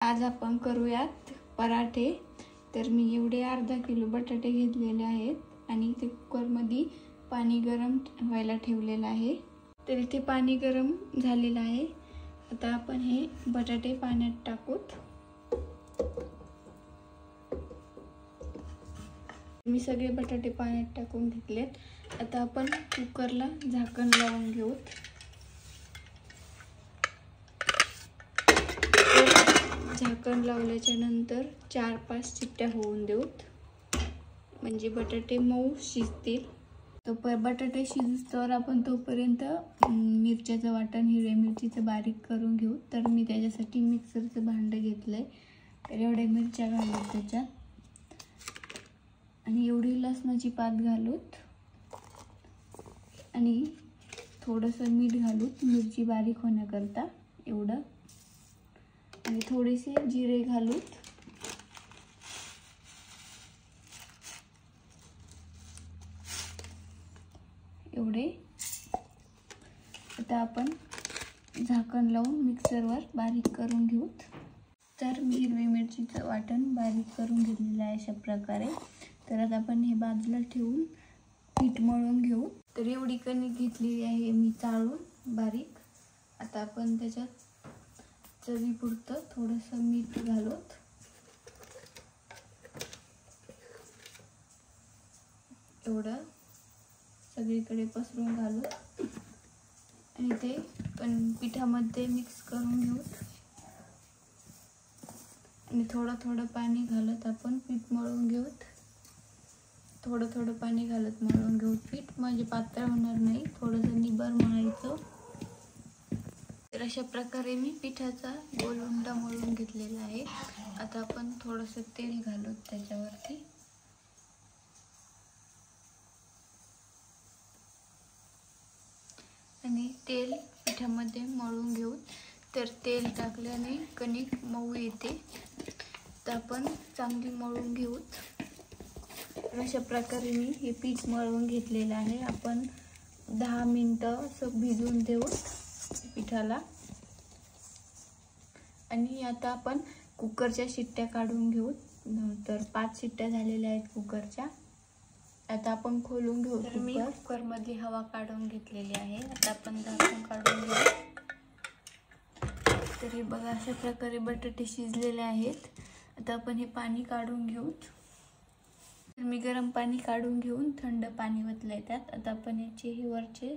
आज आपण करूयात पराठे। तर मी एवढे अर्धा किलो बटाटे घेतलेले आहेत आणि ते कुकरमध्ये पाणी गरम व्हायला ठेवलेलं आहे। तर इथे पाणी गरम झालेलं आहे। आता आपण हे बटाटे पाण्यात टाकूत। मी सगळे बटाटे पाण्यात टाकून घेतलेत। आता आपण कुकरला झाकण लावून घेऊत। झाकण लावल्याच्या नंतर 4-5 शिट्ट्या होऊन देऊत, म्हणजे बटाटे मऊ शिजतील। तो बटाटे शिजतोवर आपण तोपर्यंत मिरच्याचं वाटण, हिरव्या मिरचीचं बारीक करून घेऊ। तर मी त्याच्यासाठी मिक्सरचं भांडं घेतलंय। तर एवढ्या मिरच्या घालूत त्याच्यात आणि एवढी लसणाची पात घालूत आणि थोडंसं मीठ घालूत, मिरची बारीक होण्याकरता एवढं, आणि थोडेसे जिरे घालूत। एवढे आता आपण झाकण लावून मिक्सरवर बारीक करून घेऊत। तर मी हिरवी मिरचीचं वाटण बारीक करून घेतलेलं आहे अशा प्रकारे। तर आता आपण हे बाजूला ठेवून पीठ मळून घेऊ। तर एवढी कणिक घेतलेली आहे मी चाळून बारीक। आता आपण त्याच्यात चवीपुरतं थोडंसं मीठ घालूत, एवढं सगळीकडे पसरून घालूत आणि ते पिठामध्ये मिक्स करून घेऊत आणि थोडं थोडं पाणी घालत आपण पीठ मळून घेऊत। थोडं थोडं पाणी घालत मळून घेऊत पीठ, म्हणजे पातळ होणार नाही, थोडंसं निबर मळायचं। तर अशा प्रकारे मी पिठाचा गोल उंडा मळून घेतलेला आहे। आता आपण थोडंसं तेल घालूत त्याच्यावरती आणि तेल पिठामध्ये मळून घेऊ। तर तेल टाकल्याने कणिक मऊ येते। तर आपण चांगली मळून घेऊत। अशा प्रकारे मी हे पीठ मळून घेतलेलं आहे। आपण 10 मिनिटं असं भिजवून देऊ पिठाला। आणि आता आपण कुकरच्या शिट्ट्या काढून घेऊ। तर 5 शिट्ट्या झालेल्या आहेत कुकरच्या। आता आपण खोलून घेऊ। तर मी कुकरमध्ये हवा काढून घेतलेली आहे। आता आपण झाकण काढून घेऊ। तर हे बघा, अशा प्रकारे बटाटे शिजलेले आहेत। आता आपण हे पाणी काढून घेऊ। तर मी गरम पाणी काढून घेऊन थंड पाणी ओतलंय त्यात। आता आपण याचे हे वरचे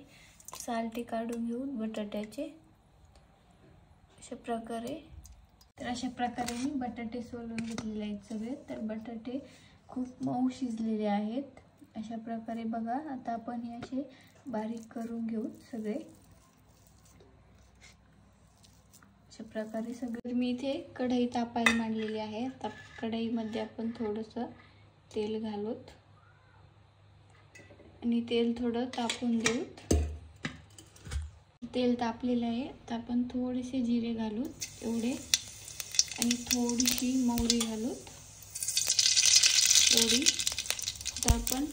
सालटे काढून घेऊ बटाट्याचे अशा प्रकारे। तर अशा प्रकारे मी बटाटे सोलून घेतलेले आहेत सगळे। तर बटाटे खूप मऊ शिजलेले आहेत अशा प्रकारे बघा। आता आपण हे असे बारीक करून घेऊ सगळे अशा प्रकारे सगळे। मी इथे कढई तापायला मांडलेली आहे। आता कढईमध्ये आपण थोडंसं तेल घालूत आणि तेल थोडं तापून देऊत। तेल तापलेलं आहे। आता आपण थोडेसे जिरे घालूत एवढे, आणि थोडीशी मोहरी घालूत एवढी। आता आपण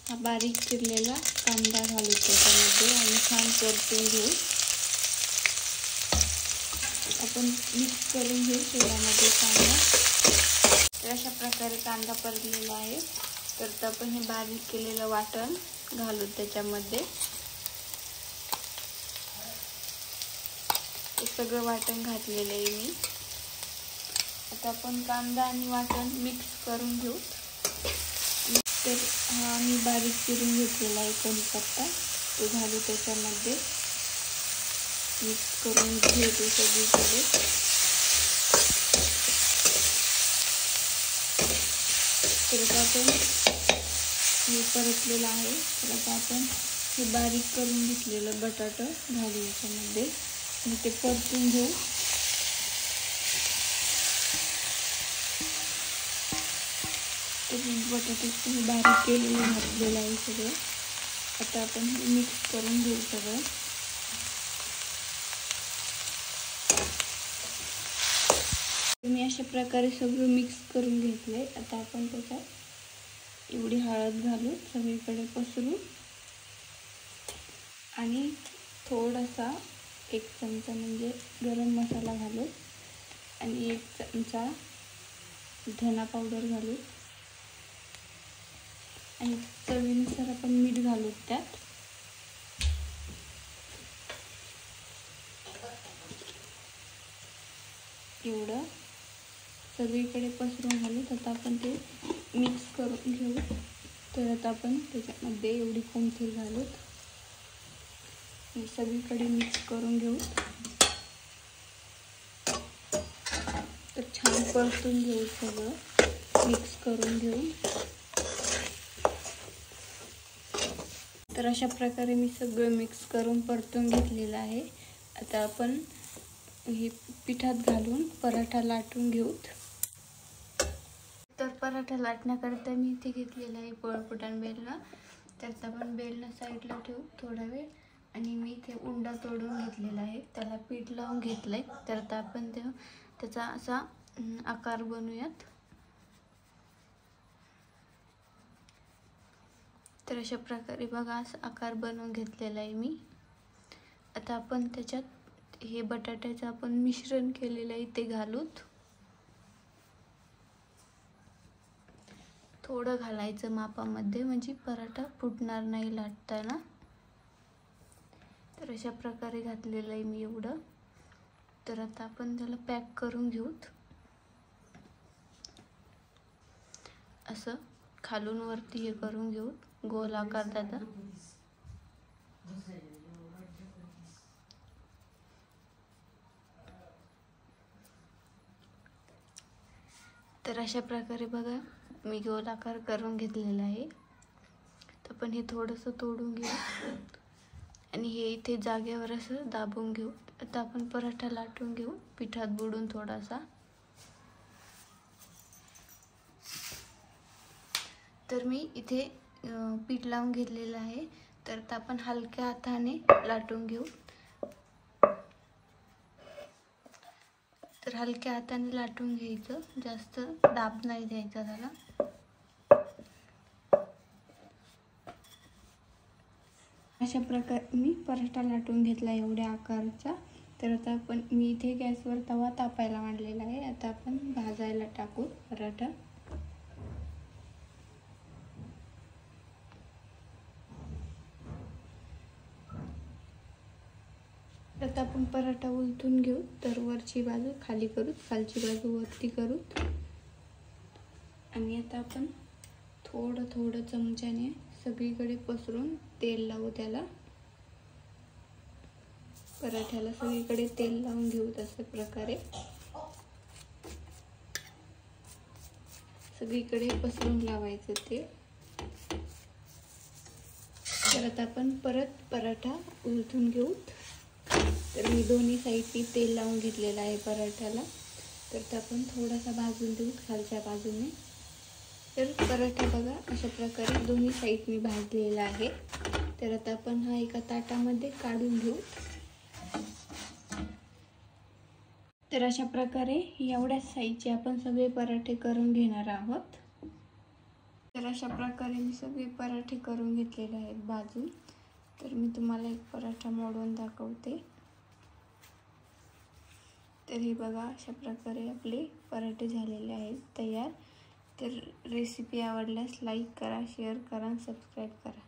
हा बारीक चिरलेला कांदा घालू त्याच्यामध्ये आणि छान परतून घेऊ। आपण मिक्स करून घेऊ तेलामध्ये कांदा। तर अशा प्रकारे कांदा परतलेला आहे। तर आपण हे बारीक केलेलं वाटण घालू त्याच्यामध्ये। हे सगळं वाटण घातलेलं आहे मी। आता आपण कांदा आणि वाटण मिक्स करून घेऊ। तर हा मी बारीक चिरून घेतलेला आहे कढीपत्ता, तो घालू त्याच्यामध्ये, मिक्स करून घेऊ सगळीकडे। तर आपण हे परतलेलं आहे। तर आता आपण हे बारीक करून घेतलेलं बटाटा घालू याच्यामध्ये आणि ते परतून घेऊ। बटाटे बारीक केलेलं घातलेलं आहे सगळं। आता आपण हे मिक्स करून घेऊ सगळं। मी अशा प्रकारे सगळं मिक्स करून घेतले। आता आपण त्याच्यात एवढी हळद घालू सगळीकडे पसरू आणि थोडासा 1 चमचा म्हणजे गरम मसाला घालू आणि 1 चमचा धना पावडर घालू आणि चवीनुसार आपण मीठ घालू त्यात. एवढं सगळीकडे पसरून घालू. आता आपण ते मिक्स करून घेऊ. तर आता आपण त्याच्यामध्ये एवढी कोथिंबीर घालू आणि सगळीकडे मिक्स करून घेऊ. तर छान परतून घेऊ, सगळं मिक्स करून घेऊ. तर अशा प्रकारे मी सगळं मिक्स करून परतून घेतलेलं आहे. आता आपण हे पिठात घालून पराठा लाटून घेऊत. तर पराठा लाटण्याकरता मी इथे घेतलेला आहे पोळपाट बेलणं. त्यात आपण बेलणं साईडला ठेवू थोडा वेळ आणि मी इथे उंडा तोडून घेतलेला आहे, त्याला पीठ लावून घेतलंय. तर आता आपण त्याचा असा आकार बनवूयात. तर अशा प्रकारे बघा असा आकार बनवून घेतलेला आहे मी. आता आपण त्याच्यात हे बटाट्याचं आपण मिश्रण केलेलं आहे ते घालूत. थोडं घालायचं मापामध्ये, म्हणजे पराठा फुटणार नाही लाटताना. तर अशा प्रकारे घातलेलं आहे मी एवढं. तर आता आपण त्याला पॅक करून घेऊत. असं खालून वरती हे करून घेऊ गोल आकार त्याचा. तर अशा प्रकारे बघा मी गोल आकार करून घेतलेला आहे. तर आपण हे थोडंसं तोडून घेऊ आणि हे इथे जागेवर असं दाबून घेऊ. आता आपण पराठा लाटून घेऊ पिठात बुडून थोडासा. तर मी इथे पीठ लावून घेतलेलं आहे. तर आता आपण हलक्या हाताने लाटून घेऊ. तर हलक्या हाताने लाटून घ्यायचं, जास्त दाब नाही द्यायचा त्याला. अशा प्रकारे मी पराठा लाटून घेतला एवढ्या आकाराचा. तर आता आपण मी इथे गॅसवर तवा तापायला मांडलेला आहे. आता आपण भाजायला टाकू पराठा. आता आपण पराठा उलटून घेऊ. तर वरची बाजू खाली करू, खालची बाजू वरती करू आणि आता आपण थोडं थोडं चमच्याने सगळीकडे पसरून तेल लावू. त्याला पराठ्याला सगळीकडे तेल लावून घेऊ. तशा प्रकारे सगळीकडे पसरून लावायचं ते. तर आता आपण परत पराठा उलटून घेऊ. तर मी दोन्ही साईडनी तेल लावून घेतलेलं आहे पराठ्याला. तर आपण थोडासा भाजून देऊ खालच्या बाजूने. तर पराठा बघा अशा प्रकारे दोन्ही साईडनी भाजलेला आहे. तर आता आपण हा एका ताटामध्ये काढून घेऊ. तर अशा प्रकारे एवढ्या साईजचे आपण सगळे पराठे करून घेणार आहोत. तर अशा प्रकारे मी सगळे पराठे करून घेतलेले आहेत भाजून. तर मी तुम्हाला एक पराठा मोडून दाखवते. तर हे बघा अशा प्रकारे आपले पराठे झालेले आहेत तयार. तर रेसिपी आवडल्यास लाईक करा, शेअर करा, सबस्क्राईब करा.